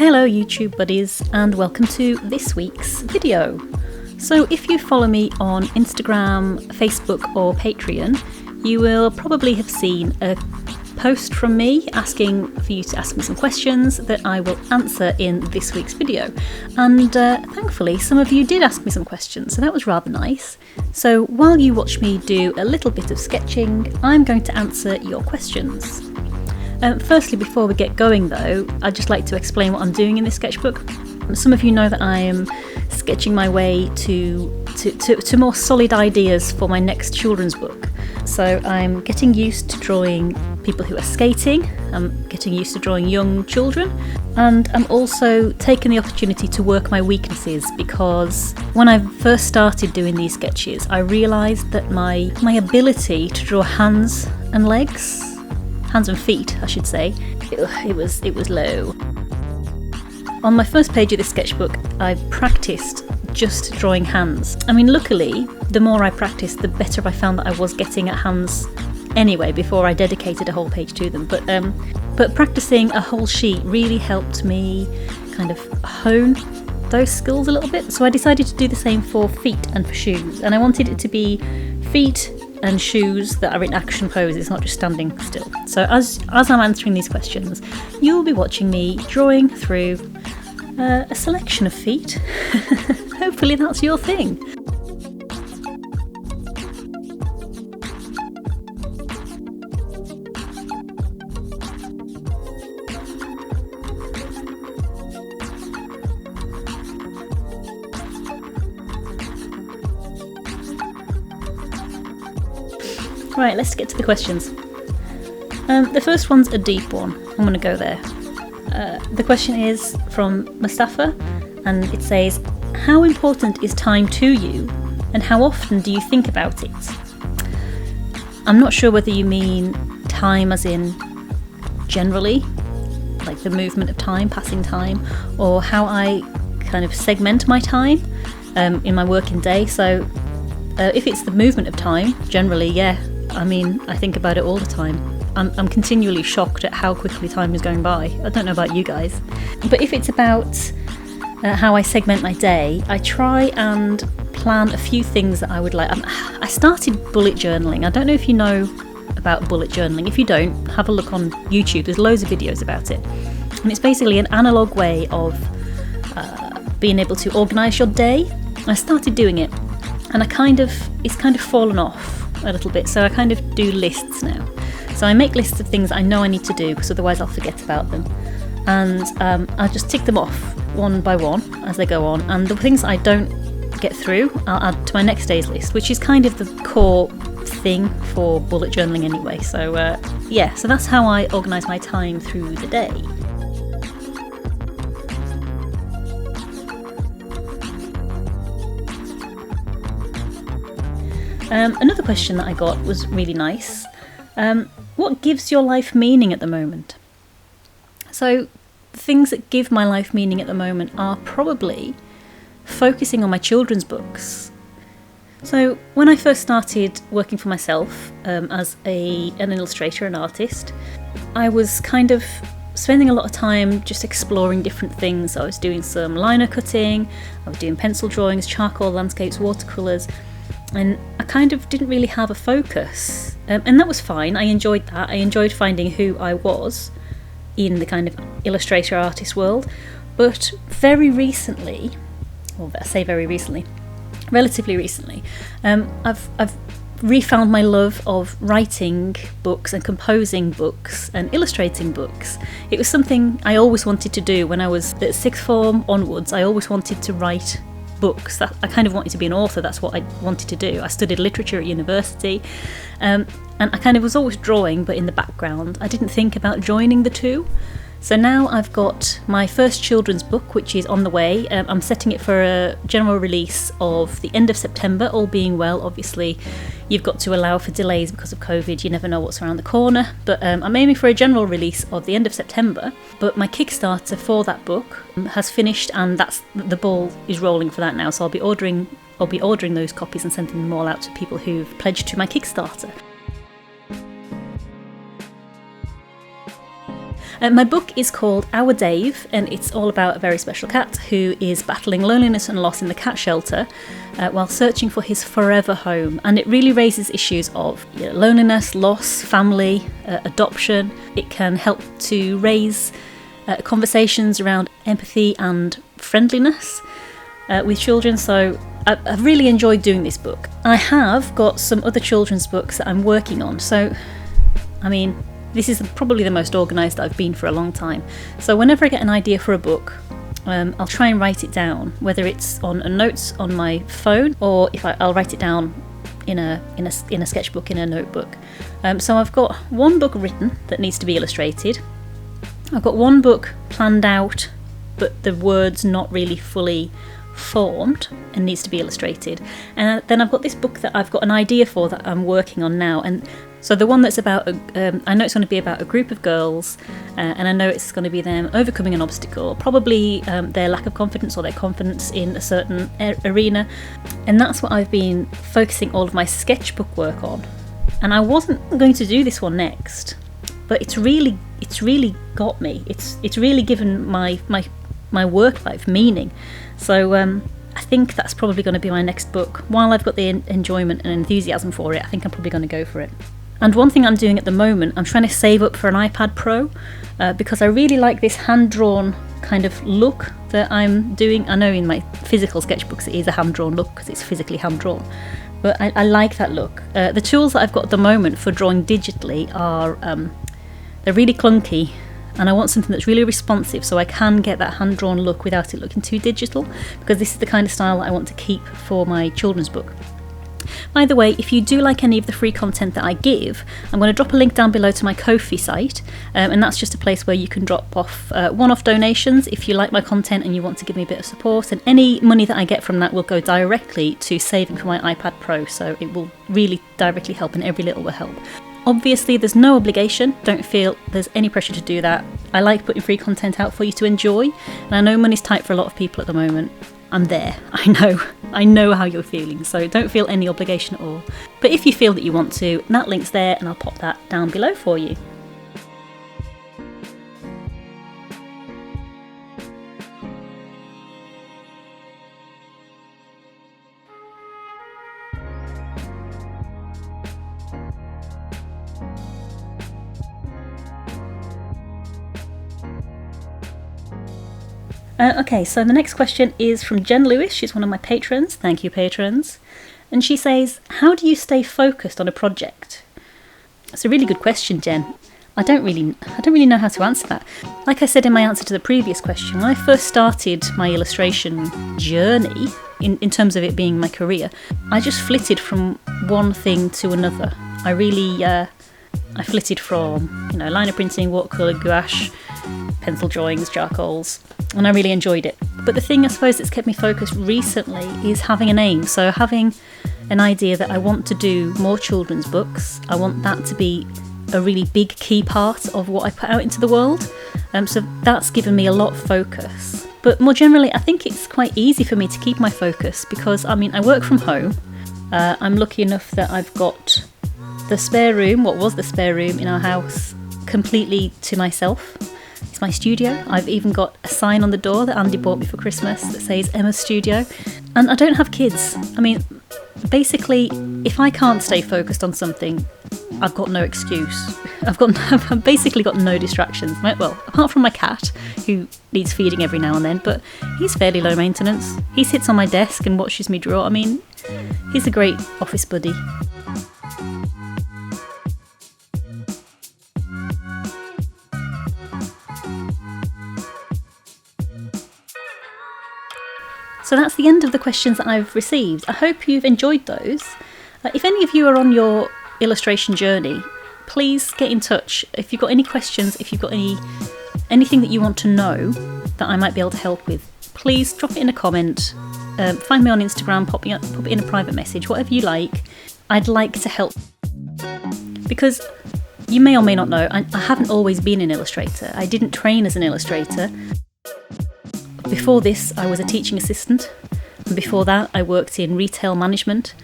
Hello YouTube buddies, and welcome to this week's video. So if you follow me on Instagram, Facebook or Patreon, you will probably have seen a post from me asking for you to ask me some questions that I will answer in this week's video. And thankfully some of you did ask me some questions, so that was rather nice. So while you watch me do a little bit of sketching, I'm going to answer your questions. Firstly, before we get going though, I'd just like to explain what I'm doing in this sketchbook. Some of you know that I am sketching my way to more solid ideas for my next children's book. So I'm getting used to drawing people who are skating, I'm getting used to drawing young children, and I'm also taking the opportunity to work my weaknesses, because when I first started doing these sketches I realised that my ability to draw hands and feet, I should say, it was low. On my first page of this sketchbook, I practiced just drawing hands. I mean, luckily, the more I practiced, the better I found that I was getting at hands anyway, before I dedicated a whole page to them. But practicing a whole sheet really helped me kind of hone those skills a little bit. So I decided to do the same for feet and for shoes. And I wanted it to be feet and shoes that are in action poses, not just standing still. So as I'm answering these questions, you'll be watching me drawing through a selection of feet. Hopefully that's your thing. Right, let's get to the questions. The first one's a deep one. I'm going to go there. The question is from Mustafa, and it says, how important is time to you, and how often do you think about it? I'm not sure whether you mean time as in generally, like the movement of time, passing time, or how I kind of segment my time in my working day. So if it's the movement of time, generally, yeah. I mean, I think about it all the time. I'm continually shocked at how quickly time is going by. I don't know about you guys. But if it's about how I segment my day, I try and plan a few things that I would like. I started bullet journaling. I don't know if you know about bullet journaling. If you don't, have a look on YouTube. There's loads of videos about it. And it's basically an analogue way of being able to organise your day. I started doing it, and it's kind of fallen off a little bit, so I kind of do lists now. So I make lists of things I know I need to do, because otherwise I'll forget about them, and I'll just tick them off one by one as they go on, and the things I don't get through I'll add to my next day's list, which is kind of the core thing for bullet journaling anyway. So yeah, so that's how I organise my time through the day. Another question that I got was really nice. What gives your life meaning at the moment? So the things that give my life meaning at the moment are probably focusing on my children's books. So when I first started working for myself as an illustrator, an artist, I was kind of spending a lot of time just exploring different things. I was doing some liner cutting, I was doing pencil drawings, charcoal, landscapes, watercolours, and I kind of didn't really have a focus, and that was fine. I enjoyed that. I enjoyed finding who I was in the kind of illustrator artist world. But very recently, or I say very recently, relatively recently, I've refound my love of writing books and composing books and illustrating books. It was something I always wanted to do when I was at sixth form onwards. I always wanted to write books. I kind of wanted to be an author. That's what I wanted to do. I studied literature at university, and I kind of was always drawing, but in the background. I didn't think about joining the two. So now I've got my first children's book, which is on the way. I'm setting it for a general release of the end of September, all being well. Obviously, you've got to allow for delays because of COVID. You never know what's around the corner. But I'm aiming for a general release of the end of September. But my Kickstarter for that book has finished, and the ball is rolling for that now. So I'll be ordering those copies and sending them all out to people who've pledged to my Kickstarter. My book is called Our Dave, and it's all about a very special cat who is battling loneliness and loss in the cat shelter while searching for his forever home. And it really raises issues of loneliness, loss, family, adoption. It can help to raise conversations around empathy and friendliness with children. So I've really enjoyed doing this book. I have got some other children's books that I'm working on. So, I mean, this is probably the most organised I've been for a long time. So whenever I get an idea for a book, I'll try and write it down, whether it's on a notes on my phone or if I'll write it down in a sketchbook, in a notebook. So I've got one book written that needs to be illustrated. I've got one book planned out, but the words not really fully formed and needs to be illustrated. And then I've got this book that I've got an idea for that I'm working on now. And so the one that's about, I know it's going to be about a group of girls, and I know it's going to be them overcoming an obstacle, probably their lack of confidence or their confidence in a certain arena. And that's what I've been focusing all of my sketchbook work on. And I wasn't going to do this one next, but it's really got me. It's really given my work life meaning. So I think that's probably going to be my next book. While I've got the enjoyment and enthusiasm for it, I think I'm probably going to go for it. And one thing I'm doing at the moment, I'm trying to save up for an iPad Pro because I really like this hand-drawn kind of look that I'm doing. I know in my physical sketchbooks it is a hand-drawn look because it's physically hand-drawn, but I like that look. The tools that I've got at the moment for drawing digitally are they're really clunky, and I want something that's really responsive so I can get that hand-drawn look without it looking too digital, because this is the kind of style that I want to keep for my children's book. By the way, if you do like any of the free content that I give, I'm going to drop a link down below to my Ko-fi site, and that's just a place where you can drop off one-off donations if you like my content and you want to give me a bit of support, and any money that I get from that will go directly to saving for my iPad Pro, so it will really directly help, and every little will help. Obviously, there's no obligation. Don't feel there's any pressure to do that. I like putting free content out for you to enjoy, and I know money's tight for a lot of people at the moment. I'm there. I know how you're feeling, so don't feel any obligation at all. But if you feel that you want to, that link's there, and I'll pop that down below for you. Okay, so the next question is from Jen Lewis. She's one of my patrons. Thank you, patrons. And she says, how do you stay focused on a project? That's a really good question, Jen. I don't really know how to answer that. Like I said in my answer to the previous question, when I first started my illustration journey, in terms of it being my career, I just flitted from one thing to another. I flitted from, liner printing, watercolour, gouache, pencil drawings, charcoals, and I really enjoyed it. But the thing I suppose that's kept me focused recently is having an aim. So having an idea that I want to do more children's books. I want that to be a really big key part of what I put out into the world. So that's given me a lot of focus. But more generally, I think it's quite easy for me to keep my focus because, I work from home. I'm lucky enough that I've got the spare room, what was the spare room in our house, completely to myself. It's my studio. I've even got a sign on the door that Andy bought me for Christmas that says Emma's Studio. And I don't have kids. Basically, if I can't stay focused on something, I've got no excuse. I've basically got no distractions. Well, apart from my cat, who needs feeding every now and then, but he's fairly low maintenance. He sits on my desk and watches me draw. He's a great office buddy. So that's the end of the questions that I've received. I hope you've enjoyed those. If any of you are on your illustration journey, please get in touch. If you've got any questions, if you've got anything that you want to know that I might be able to help with, please drop it in a comment. Find me on Instagram, pop it in a private message, whatever you like. I'd like to help. Because you may or may not know, I haven't always been an illustrator. I didn't train as an illustrator. Before this, I was a teaching assistant, and before that, I worked in retail management.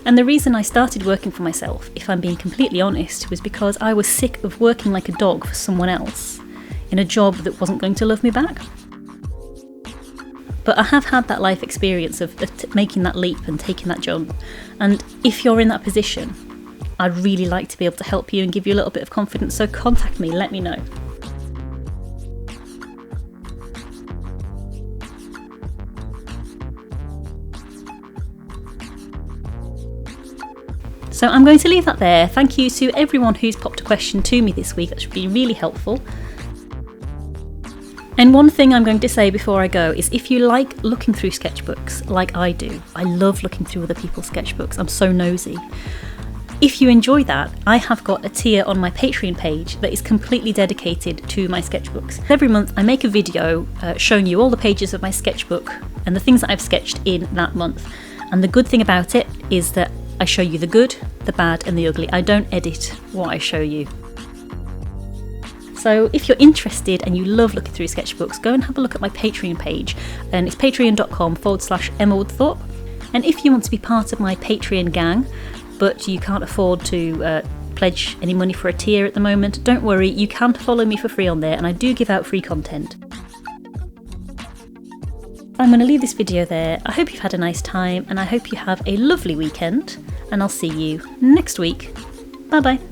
And the reason I started working for myself, if I'm being completely honest, was because I was sick of working like a dog for someone else in a job that wasn't going to love me back. But I have had that life experience of making that leap and taking that jump. And if you're in that position, I'd really like to be able to help you and give you a little bit of confidence. So contact me, let me know. So I'm going to leave that there. Thank you to everyone who's popped a question to me this week. That's been really helpful. And one thing I'm going to say before I go is if you like looking through sketchbooks like I do, I love looking through other people's sketchbooks, I'm so nosy. If you enjoy that, I have got a tier on my Patreon page that is completely dedicated to my sketchbooks. Every month I make a video showing you all the pages of my sketchbook and the things that I've sketched in that month. And the good thing about it is that I show you the good, the bad and the ugly. I don't edit what I show you. So if you're interested and you love looking through sketchbooks, go and have a look at my Patreon page, and it's patreon.com/Emma Woodthorpe. And if you want to be part of my Patreon gang, but you can't afford to pledge any money for a tier at the moment, don't worry, you can follow me for free on there, and I do give out free content. I'm going to leave this video there. I hope you've had a nice time, and I hope you have a lovely weekend, and I'll see you next week. Bye bye.